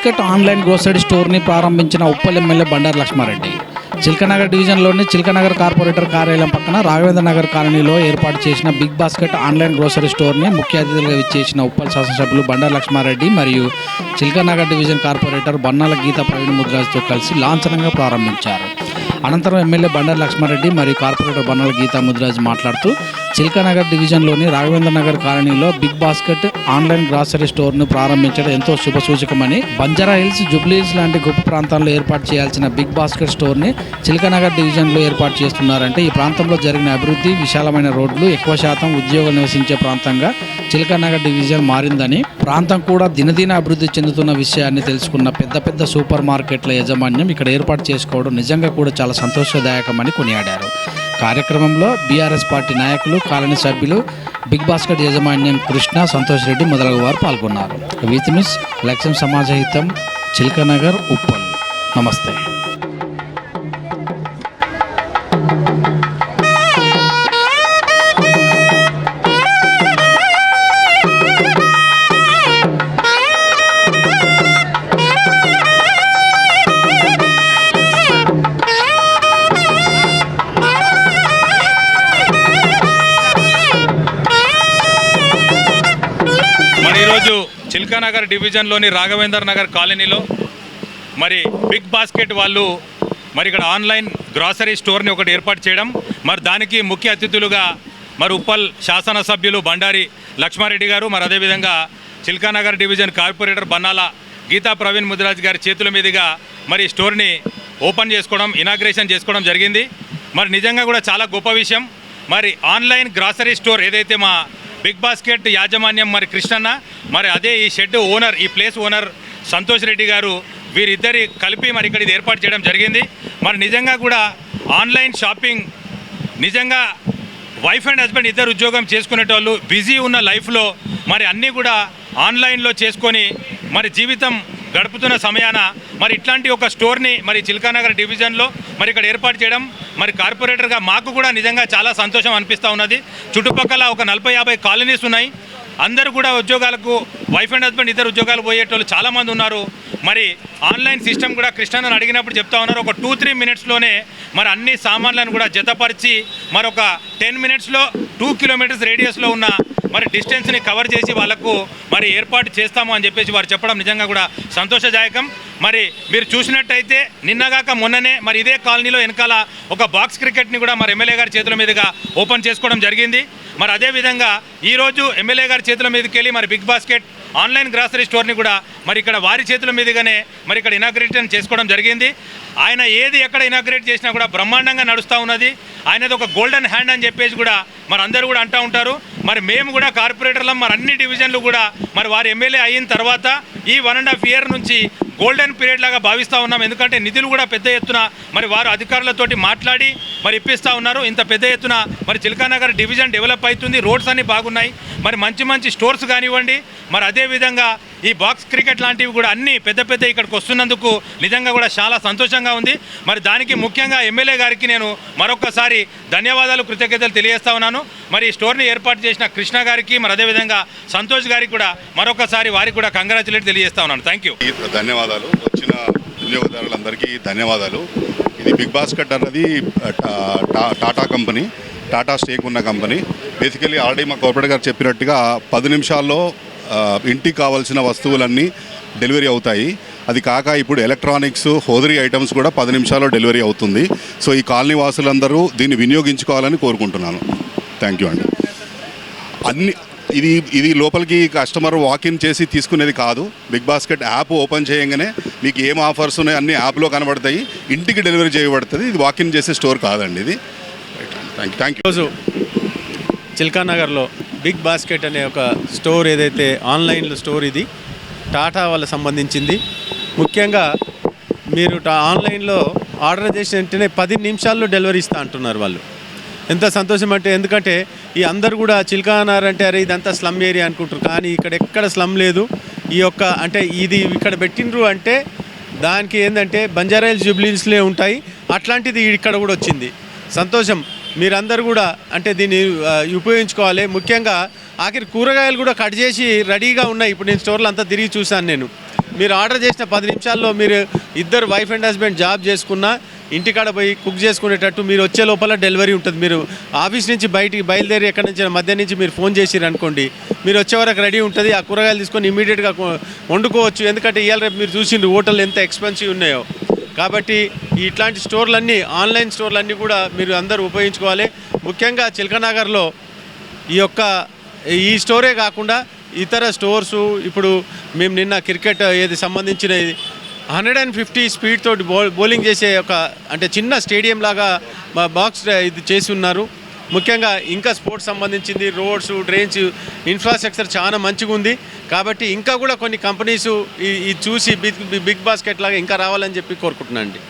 Basket online grocery స్టోర్ని ప్రారంభించిన Uppal MLA Bandaru Lakshma Reddy Chilkanagar డివిజన్లోని Chilkanagar corporator కార్యాలయం పక్కన రాఘవేంద్ర నగర్ కాలనీలో ఏర్పాటు చేసిన బిగ్ బాస్కెట్ ఆన్లైన్ గ్రోసరీ స్టోర్ని ముఖ్య అతిథులుగా విచ్చేసిన ఉప్పల్ శాసనసభ్యులు బండారు లక్ష్మారెడ్డి మరియు చిల్కనగర్ డివిజన్ కార్పొరేటర్ బన్నాల గీతా ప్రవీణ్ ముద్రాజ్తో కలిసి లాంఛనంగా ప్రారంభించారు. అనంతరం ఎమ్మెల్యే బండారు లక్ష్మారెడ్డి మరియు కార్పొరేటర్ బన్నాల గీతా ముద్రాజ్ మాట్లాడుతూ చిల్కనగర్ డివిజన్లోని రాఘవేంద్ర నగర్ కాలనీలో బిగ్ బాస్కెట్ ఆన్లైన్ గ్రాసరీ స్టోర్ను ప్రారంభించడం ఎంతో శుభసూచకమని, బంజారా హిల్స్, జూబ్లీహిల్స్ లాంటి గొప్ప ప్రాంతాల్లో ఏర్పాటు చేయాల్సిన బిగ్ బాస్కెట్ స్టోర్ని చిల్కనగర్ డివిజన్లో ఏర్పాటు చేస్తున్నారంటే ఈ ప్రాంతంలో జరిగిన అభివృద్ధి, విశాలమైన రోడ్లు, ఎక్కువ శాతం ఉద్యోగులు నివసించే ప్రాంతంగా చిల్కనగర్ డివిజన్ మారిందని, ప్రాంతం కూడా దినదిన అభివృద్ధి చెందుతున్న విషయాన్ని తెలుసుకున్న పెద్ద పెద్ద సూపర్ మార్కెట్ల యాజమాన్యం ఇక్కడ ఏర్పాటు చేసుకోవడం నిజంగా కూడా చాలా సంతోషదాయకమని కొనియాడారు. కార్యక్రమంలో బీఆర్ఎస్ పార్టీ నాయకులు, కాలనీ సభ్యులు, బిగ్ బాస్కెట్ యాజమాన్యం కృష్ణ, సంతోష్ రెడ్డి మొదలగు వారు పాల్గొన్నారు. వీతి న్యూస్, లక్ష్యం సమాజహితం, చిల్కనగర్, ఉప్పల్. నమస్తే. ఈరోజు చిల్కానగర్ డివిజన్లోని రాఘవేందర్ నగర్ కాలనీలో మరి బిగ్ బాస్కెట్ వాళ్ళు మరి ఇక్కడ ఆన్లైన్ గ్రాసరీ స్టోర్ని ఒకటి ఏర్పాటు చేయడం, మరి దానికి ముఖ్య అతిథులుగా మరి ఉప్పల్ శాసనసభ్యులు బండారి లక్ష్మారెడ్డి గారు, మరి అదేవిధంగా చిల్కానగర్ డివిజన్ కార్పొరేటర్ బన్నాల గీతా ప్రవీణ్ ముదిరాజ్ గారి చేతుల మీదుగా మరి స్టోర్ని ఓపెన్ చేసుకోవడం, ఇనాగ్రేషన్ చేసుకోవడం జరిగింది. మరి నిజంగా కూడా చాలా గొప్ప విషయం. మరి ఆన్లైన్ గ్రాసరీ స్టోర్ ఏదైతే మా బిగ్ బాస్కెట్ యాజమాన్యం మరి కృష్ణన్న, మరి అదే ఈ షెడ్ ఓనర్, ఈ ప్లేస్ ఓనర్ సంతోష్ రెడ్డి గారు, వీరిద్దరి కలిపి మరి ఇక్కడ ఇది ఏర్పాటు చేయడం జరిగింది. మరి నిజంగా కూడా ఆన్లైన్ షాపింగ్ నిజంగా వైఫ్ అండ్ హస్బెండ్ ఇద్దరు ఉద్యోగం చేసుకునేటోళ్ళు బిజీ ఉన్న లైఫ్లో మరి అన్నీ కూడా ఆన్లైన్లో చేసుకొని మరి జీవితం గడుపుతున్న సమయాన మరి ఇట్లాంటి ఒక స్టోర్ని మరి చిల్కానగర్ డివిజన్లో మరి ఇక్కడ ఏర్పాటు చేయడం మరి కార్పొరేటర్గా మాకు కూడా నిజంగా చాలా సంతోషం అనిపిస్తూ ఉన్నది. చుట్టుపక్కల ఒక 40-50 కాలనీస్ ఉన్నాయి. అందరూ కూడా ఉద్యోగాలకు వైఫ్ అండ్ హస్బెండ్ ఇద్దరు ఉద్యోగాలు పోయేటోళ్ళు చాలామంది ఉన్నారు. మరి ఆన్లైన్ సిస్టమ్ కూడా కృష్ణను అడిగినప్పుడు చెప్తా ఉన్నారు, ఒక 2-3 మినిట్స్లోనే మరి అన్ని సామాన్లను కూడా జతపరిచి మరి ఒక 10 మినిట్స్లో 2 కిలోమీటర్స్ రేడియస్లో ఉన్న మరి డిస్టెన్స్ని కవర్ చేసి వాళ్ళకు మరి ఏర్పాటు చేస్తాము అని చెప్పేసి వారు చెప్పడం నిజంగా కూడా సంతోషదాయకం. మరి మీరు చూసినట్టయితే నిన్నగాక మొన్ననే మరి ఇదే కాలనీలో వెనకాల ఒక బాక్స్ క్రికెట్ని కూడా మరి ఎమ్మెల్యే గారి చేతుల మీదుగా ఓపెన్ చేసుకోవడం జరిగింది. మరి అదేవిధంగా ఈరోజు ఎమ్మెల్యే గారి చేతుల మీదకి వెళ్ళి మరి బిగ్ బాస్కెట్ ఆన్లైన్ గ్రాసరీ స్టోర్ని కూడా మరి ఇక్కడ వారి చేతుల మీదుగానే మరి ఇక్కడ ఇనాగ్రేషన్ చేసుకోవడం జరిగింది. ఆయన ఏది ఎక్కడ ఇనాగ్రేట్ చేసినా కూడా బ్రహ్మాండంగా నడుస్తూ ఉన్నది. ఆయనది ఒక గోల్డెన్ హ్యాండ్ అని చెప్పేసి కూడా మరి అందరూ కూడా అంటూ ఉంటారు. మరి మేము కూడా కార్పొరేటర్లం మరి అన్ని డివిజన్లు కూడా మరి వారి ఎమ్మెల్యే అయిన తర్వాత ఈ 1.5 ఇయర్ నుంచి గోల్డెన్ పీరియడ్ లాగా భావిస్తూ ఉన్నాం. ఎందుకంటే నిధులు కూడా పెద్ద ఎత్తున మరి వారు అధికారులతోటి మాట్లాడి మరి ఇప్పిస్తూ ఉన్నారు. ఇంత పెద్ద ఎత్తున మరి చిల్కానగర్ డివిజన్ డెవలప్ అవుతుంది, రోడ్స్ అన్నీ బాగున్నాయి, మరి మంచి మంచి స్టోర్స్ కానివ్వండి, మరి అదేవిధంగా ఈ బాక్స్ క్రికెట్ లాంటివి కూడా అన్నీ పెద్ద పెద్ద ఇక్కడికి వస్తున్నందుకు నిజంగా కూడా చాలా సంతోషంగా ఉంది. మరి దానికి ముఖ్యంగా ఎమ్మెల్యే గారికి నేను మరొకసారి ధన్యవాదాలు, కృతజ్ఞతలు తెలియజేస్తా ఉన్నాను. మరి ఈ స్టోర్ని ఏర్పాటు చేసిన కృష్ణ గారికి, మరి అదేవిధంగా సంతోష్ గారికి కూడా మరొకసారి వారికి కూడా కంగ్రాచులేట్ తెలియజేస్తా ఉన్నాను. Thank you. ధన్యవాదాలు. వచ్చిన వినియోగదారులందరికీ ధన్యవాదాలు. ఇది బిగ్ బాస్కెట్ అన్నది టాటా కంపెనీ, టాటా స్టేక్ ఉన్న కంపెనీ. బేసికలీ ఆల్రెడీ మా కార్పొరేటర్ గారు చెప్పినట్టుగా 10 నిమిషాల్లో ఇంటికి కావాల్సిన వస్తువులన్నీ డెలివరీ అవుతాయి. అది కాక ఇప్పుడు ఎలక్ట్రానిక్స్, హోదరీ ఐటమ్స్ కూడా 10 నిమిషాల్లో డెలివరీ అవుతుంది. సో ఈ కాలనీ వాసులందరూ దీన్ని వినియోగించుకోవాలని కోరుకుంటున్నాను. థ్యాంక్ యూ అండి. ఇది లోపలికి కస్టమర్ వాకిన్ చేసి తీసుకునేది కాదు. బిగ్ బాస్కెట్ యాప్ ఓపెన్ చేయగానే మీకు ఏం ఆఫర్స్ ఉన్నాయి అన్ని యాప్లో కనబడతాయి, ఇంటికి డెలివరీ చేయబడుతుంది. ఇది వాకిన్ చేసే స్టోర్ కాదండి ఇది. Thank you. ఈరోజు చిల్కానగర్లో బిగ్ బాస్కెట్ అనే ఒక స్టోర్ ఏదైతే ఆన్లైన్లో స్టోర్, ఇది టాటా వాళ్ళకి సంబంధించింది. ముఖ్యంగా మీరు ఆన్లైన్లో ఆర్డర్ చేసిన వెంటనే 10 నిమిషాల్లో డెలివరీ ఇస్తా అంటున్నారు వాళ్ళు. ఎంత సంతోషం అంటే, ఎందుకంటే ఈ అందరు కూడా చిల్కానగర్ అంటే అరే ఇదంతా స్లమ్ ఏరియా అనుకుంటారు, కానీ ఇక్కడ ఎక్కడ స్లమ్ లేదు. ఈ యొక్క అంటే ఇది ఇక్కడ పెట్టినరు అంటే దానికి ఏంటంటే బంజారా హిల్స్, జూబ్లీహిల్స్లే ఉంటాయి, అట్లాంటిది ఇక్కడ కూడా వచ్చింది. సంతోషం. మీరందరూ కూడా అంటే దీన్ని ఉపయోగించుకోవాలి. ముఖ్యంగా ఆఖరి కూరగాయలు కూడా కట్ చేసి రెడీగా ఉన్నాయి. ఇప్పుడు నేను స్టోర్లో అంతా తిరిగి చూశాను నేను. మీరు ఆర్డర్ చేసిన 10 నిమిషాల్లో మీరు ఇద్దరు వైఫ్ అండ్ హస్బెండ్ జాబ్ చేసుకున్నా ఇంటికాడ పోయి కుక్ చేసుకునేటట్టు మీరు వచ్చే లోపల డెలివరీ ఉంటుంది. మీరు ఆఫీస్ నుంచి బయటికి బయలుదేరి ఎక్కడి నుంచి మధ్య నుంచి మీరు ఫోన్ చేసిరు అనుకోండి, మీరు వచ్చే వరకు రెడీ ఉంటుంది. ఆ కూరగాయలు తీసుకొని ఇమీడియట్గా వండుకోవచ్చు. ఎందుకంటే ఇవాళ రేపు మీరు చూసిండ్రు హోటల్ ఎంత ఎక్స్పెన్సివ్ ఉన్నాయో. కాబట్టి ఇట్లాంటి స్టోర్లన్నీ ఆన్లైన్ స్టోర్లన్నీ కూడా మీరు అందరూ ఉపయోగించుకోవాలి. ముఖ్యంగా చిల్కనగర్లో ఈ స్టోరే కాకుండా ఇతర స్టోర్సు, ఇప్పుడు మేము నిన్న క్రికెట్ ఏది సంబంధించిన 150 స్పీడ్ తోటి బౌలింగ్ చేసే అంటే చిన్న స్టేడియం లాగా బాక్స్ ఇది చేసి ఉన్నారు. ముఖ్యంగా ఇంకా స్పోర్ట్స్ సంబంధించింది రోడ్స్, డ్రైన్స్, ఇన్ఫ్రాస్ట్రక్చర్ చాలా మంచిగా ఉంది. కాబట్టి ఇంకా కూడా కొన్ని కంపెనీస్ ఇది చూసి బిగ్ బాస్కెట్ లాగా ఇంకా రావాలని చెప్పి కోరుకుంటున్నాను అండి.